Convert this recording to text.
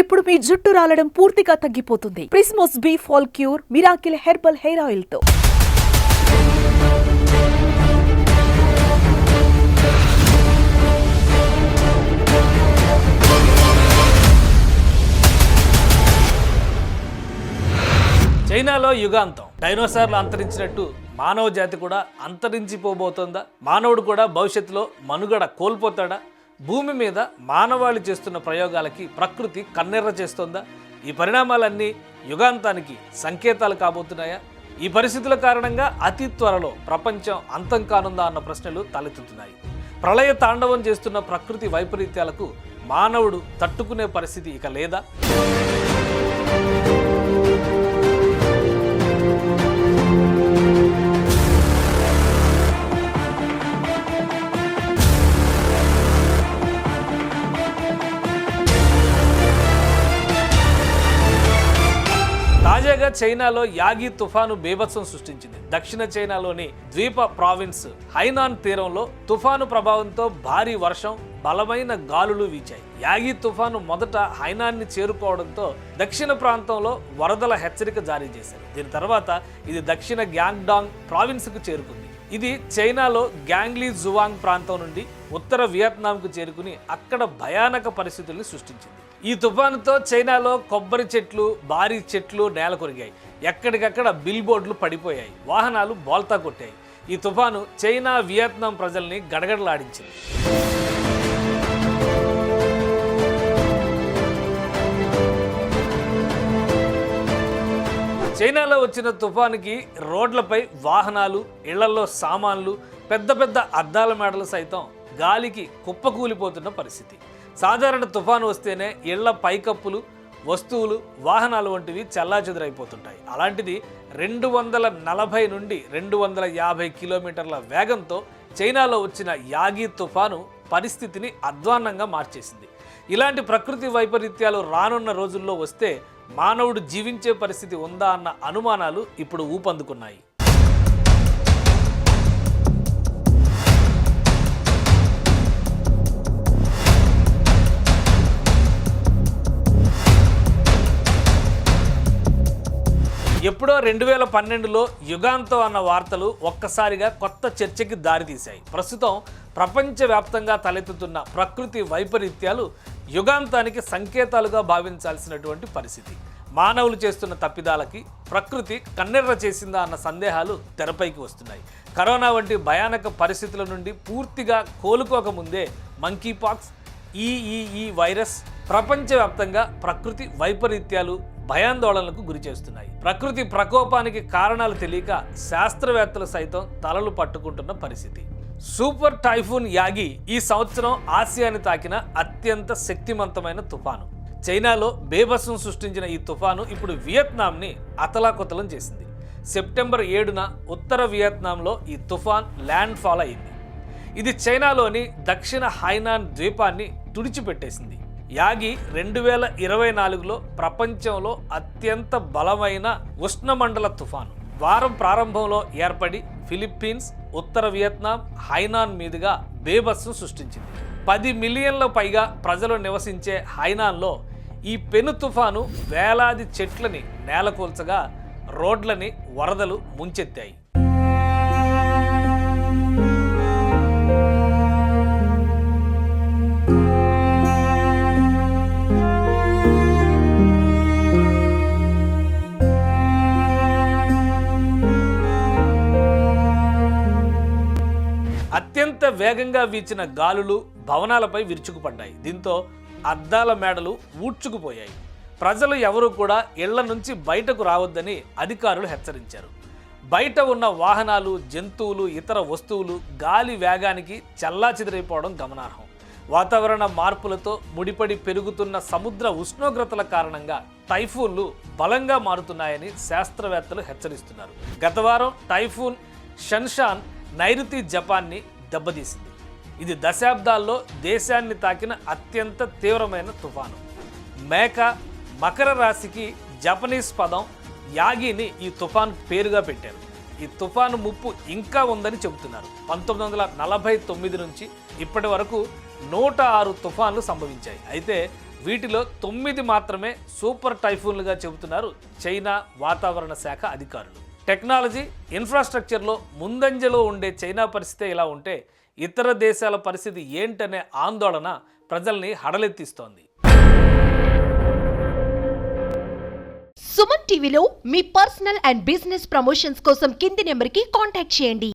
ఇప్పుడు మీ జుట్టు రాలడం పూర్తిగా తగ్గిపోతుంది. ప్రిస్మోస్ బీ fall cure miracle herbal hair oil తో. చైనాలో యుగాంతం. డైనోసార్లు అంతరించినట్టు మానవ జాతి కూడా అంతరించిపోబోతోందా? మానవుడు కూడా భవిష్యత్తులో మనుగడ కోల్పోతాడా? భూమి మీద మానవాళి చేస్తున్న ప్రయోగాలకి ప్రకృతి కన్నెర్ర చేస్తోందా? ఈ పరిణామాలన్నీ యుగాంతానికి సంకేతాలు కాబోతున్నాయా? ఈ పరిస్థితుల కారణంగా అతి త్వరలో ప్రపంచం అంతం కానుందా అన్న ప్రశ్నలు తలెత్తుతున్నాయి. ప్రళయ తాండవం చేస్తున్న ప్రకృతి వైపరీత్యాలకు మానవుడు తట్టుకునే పరిస్థితి ఇక లేదా? తాజాగా చైనాలో యాగి తుఫాను బీభత్సం సృష్టించింది. దక్షిణ చైనాలోని ద్వీప ప్రావిన్స్ హైనాన్ తీరంలో తుఫాను ప్రభావంతో భారీ వర్షం, బలమైన గాలులు వీచాయి. యాగి తుఫాను మొదట హైనాన్ని చేరుకోవడంతో దక్షిణ ప్రాంతంలో వరదల హెచ్చరిక జారీ చేశారు. దీని తర్వాత ఇది దక్షిణ గ్యాంగ్డాంగ్ ప్రావిన్స్కు చేరుకుంది. ఇది చైనాలో గ్యాంగ్లీ జువాంగ్ ప్రాంతం నుండి ఉత్తర వియత్నాంకు చేరుకుని అక్కడ భయానక పరిస్థితుల్ని సృష్టించింది. ఈ తుఫానుతో చైనాలో కొబ్బరి చెట్లు, భారీ చెట్లు నేల కొరిగాయి. ఎక్కడికక్కడ బిల్ బోర్డులు పడిపోయాయి, వాహనాలు బోల్తా కొట్టాయి. ఈ తుఫాను చైనా, వియత్నాం ప్రజల్ని గడగడలాడించింది. చైనాలో వచ్చిన తుఫానుకి రోడ్లపై వాహనాలు, ఇళ్లలో సామాన్లు, పెద్ద పెద్ద అద్దాల మేడలు సైతం గాలికి కుప్పకూలిపోతున్న పరిస్థితి. సాధారణ తుఫాను వస్తేనే ఇళ్ల పైకప్పులు, వస్తువులు, వాహనాలు వంటివి చెల్లాచెదురైపోతుంటాయి. అలాంటిది 240 నుండి 250 కిలోమీటర్ల వేగంతో చైనాలో వచ్చిన యాగి తుఫాను పరిస్థితిని అధ్వాన్నంగా మార్చేసింది. ఇలాంటి ప్రకృతి వైపరీత్యాలు రానున్న రోజుల్లో వస్తే మానవుడు జీవించే పరిస్థితి ఉందా అన్న అనుమానాలు ఇప్పుడు ఊపందుకున్నాయి. ఎప్పుడో 2012లో యుగాంతం అన్న వార్తలు ఒక్కసారిగా కొత్త చర్చకి దారితీశాయి. ప్రస్తుతం ప్రపంచవ్యాప్తంగా తలెత్తుతున్న ప్రకృతి వైపరీత్యాలు యుగాంతానికి సంకేతాలుగా భావించాల్సినటువంటి పరిస్థితి. మానవులు చేస్తున్న తప్పిదాలకి ప్రకృతి కన్నెర్ర చేసిందా అన్న సందేహాలు తెరపైకి వస్తున్నాయి. కరోనా వంటి భయానక పరిస్థితుల నుండి పూర్తిగా కోలుకోకముందే మంకీపాక్స్, ఈ వైరస్ ప్రపంచవ్యాప్తంగా ప్రకృతి వైపరీత్యాలు భయాందోళనలకు గురి చేస్తున్నాయి. ప్రకృతి ప్రకోపానికి కారణాలు తెలియక శాస్త్రవేత్తలు సైతం తలలు పట్టుకుంటున్న పరిస్థితి. సూపర్ టైఫూన్ యాగి ఈ సంవత్సరం ఆసియాని తాకిన అత్యంత శక్తివంతమైన తుఫాను. చైనాలో బేభత్సం సృష్టించిన ఈ తుఫాను ఇప్పుడు వియత్నాంని అతలాకుతలం చేసింది. సెప్టెంబర్ 7న ఉత్తర వియత్నాంలో ఈ తుఫాన్ ల్యాండ్ ఫాల్ అయింది. ఇది చైనాలోని దక్షిణ హైనాన్ ద్వీపాన్ని తుడిచిపెట్టేసింది. యాగి 2024లో ప్రపంచంలో అత్యంత బలమైన ఉష్ణమండల తుఫాను. వారం ప్రారంభంలో ఏర్పడి ఫిలిప్పీన్స్, ఉత్తర వియత్నాం, హైనాన్ మీదుగా బేభత్సం సృష్టించింది. 10 మిలియన్ల పైగా ప్రజలు నివసించే హైనాన్లో ఈ పెను తుఫాను వేలాది చెట్లని నేలకూల్చగా రోడ్లని వరదలు ముంచెత్తాయి. అత్యంత వేగంగా వీచిన గాలులు భవనాలపై విరుచుకుపడ్డాయి. దీంతో అద్దాల మేడలు ఊడ్చుకుపోయాయి. ప్రజలు ఎవరూ కూడా ఇళ్ల నుంచి బయటకు రావద్దని అధికారులు హెచ్చరించారు. బయట ఉన్న వాహనాలు, జంతువులు, ఇతర వస్తువులు గాలి వేగానికి చెల్లాచెదిరైపోవడం గమనార్హం. వాతావరణ మార్పులతో ముడిపడి పెరుగుతున్న సముద్ర ఉష్ణోగ్రతల కారణంగా టైఫూన్లు బలంగా మారుతున్నాయని శాస్త్రవేత్తలు హెచ్చరిస్తున్నారు. గత వారం టైఫూన్ షన్షాన్ నైరుతి జపాన్ని దెబ్బతీసింది. ఇది దశాబ్దాల్లో దేశాన్ని తాకిన అత్యంత తీవ్రమైన తుఫాను. మేక మకర రాశికి జపనీస్ పదం యాగిని ఈ తుఫాన్ పేరుగా పెట్టారు. ఈ తుఫాను ముప్పు ఇంకా ఉందని చెబుతున్నారు. 1949 నుంచి ఇప్పటి వరకు 106 తుఫాన్లు సంభవించాయి. అయితే వీటిలో 9 మాత్రమే సూపర్ టైఫూన్లుగా చెబుతున్నారు చైనా వాతావరణ శాఖ అధికారులు. టెక్నాలజీ, ఇన్ఫ్రాస్ట్రక్చర్లో ముందంజలో ఉండే చైనా పరిస్థితి ఇలా ఉంటే ఇతర దేశాల పరిస్థితి ఏంటనే ఆందోళన ప్రజల్ని హడలెత్తిస్తోంది. సుమన్ టీవీలో మీ పర్సనల్ అండ్ బిజినెస్ ప్రమోషన్స్ కోసం కింది నెంబర్కి కాంటాక్ట్ చేయండి.